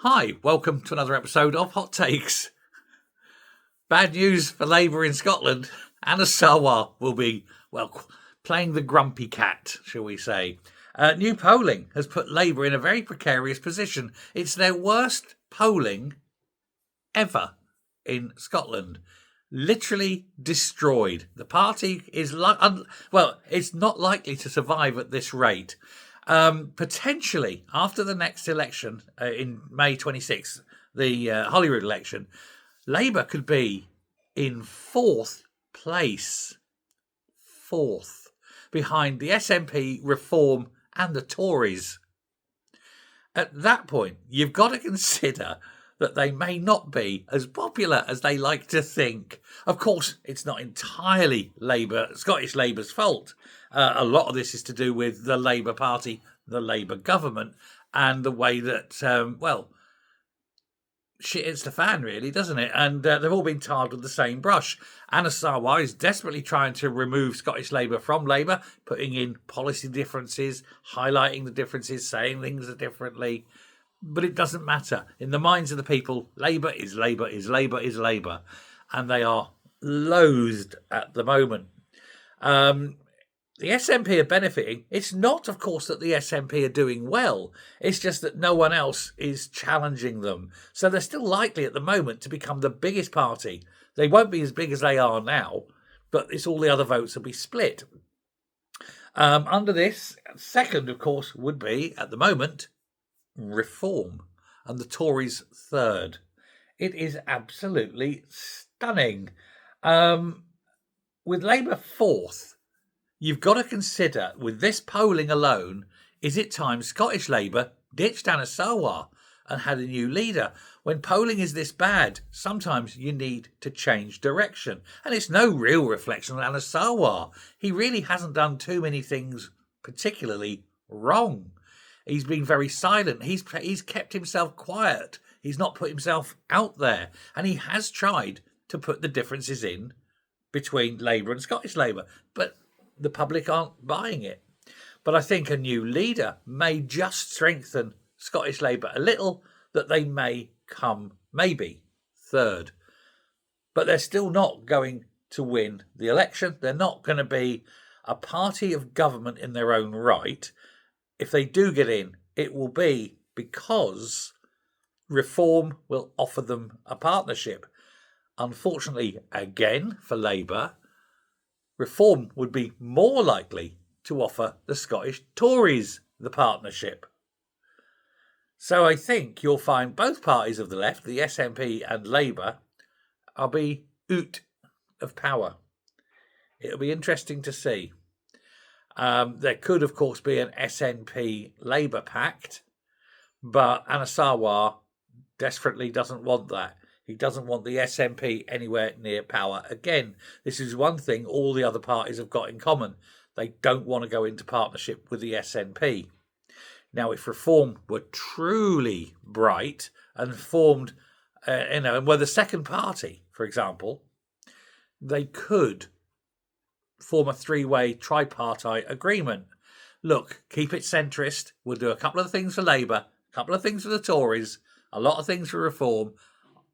Hi, welcome to another episode of Hot Takes. Bad news for Labour in Scotland. Anna Sarwar will be, playing the grumpy cat, shall we say. New polling has put Labour in a very precarious position. It's their worst polling ever in Scotland. Literally destroyed. The party is, it's not likely to survive at this rate. Potentially, after the next election in May 26th, the Holyrood election, Labour could be in fourth place. Fourth. Behind the SNP, Reform and the Tories. At that point, you've got to consider that they may not be as popular as they like to think. Of course, it's not entirely Scottish Labour's fault. A lot of this is to do with the Labour Party, the Labour government, and the way that, shit hits the fan, really, doesn't it? And they've all been tarred with the same brush. Anna Sarwar is desperately trying to remove Scottish Labour from Labour, putting in policy differences, highlighting the differences, saying things differently. But it doesn't matter. In the minds of the people, Labour is Labour is Labour is Labour. And they are loathed at the moment. The SNP are benefiting. It's not, of course, that the SNP are doing well. It's just that no one else is challenging them. So they're still likely at the moment to become the biggest party. They won't be as big as they are now, but it's all the other votes will be split. Under this, second, of course, would be, at the moment, Reform, and the Tories third. It is absolutely stunning. With Labour fourth, you've got to consider, with this polling alone, is it time Scottish Labour ditched Anna Sarwar and had a new leader? When polling is this bad, sometimes you need to change direction. And it's no real reflection on Anna Sarwar. He really hasn't done too many things particularly wrong. He's been very silent. He's kept himself quiet. He's not put himself out there. And he has tried to put the differences in between Labour and Scottish Labour. But the public aren't buying it. But I think a new leader may just strengthen Scottish Labour a little, that they may come, maybe, third. But they're still not going to win the election. They're not going to be a party of government in their own right. If they do get in, it will be because Reform will offer them a partnership. Unfortunately, again, for Labour, Reform would be more likely to offer the Scottish Tories the partnership. So I think you'll find both parties of the left, the SNP and Labour, will be out of power. It'll be interesting to see. There could, of course, be an SNP-Labour pact, but Anna Sarwar desperately doesn't want that. He doesn't want the SNP anywhere near power. Again, this is one thing all the other parties have got in common. They don't want to go into partnership with the SNP. Now, if Reform were truly bright and formed, and were the second party, for example, they could form a three-way tripartite agreement. Look, keep it centrist. We'll do a couple of things for Labour, a couple of things for the Tories, a lot of things for Reform,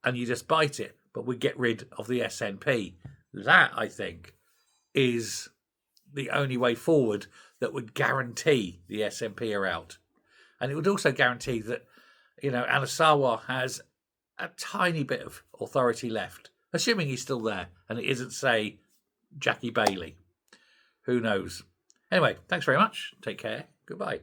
and you just bite it. But we get rid of the SNP. That, I think, is the only way forward that would guarantee the SNP are out. And it would also guarantee that, Anna Sarwar has a tiny bit of authority left, assuming he's still there, and it isn't, say, Jackie Bailey. Who knows? Anyway, thanks very much. Take care. Goodbye.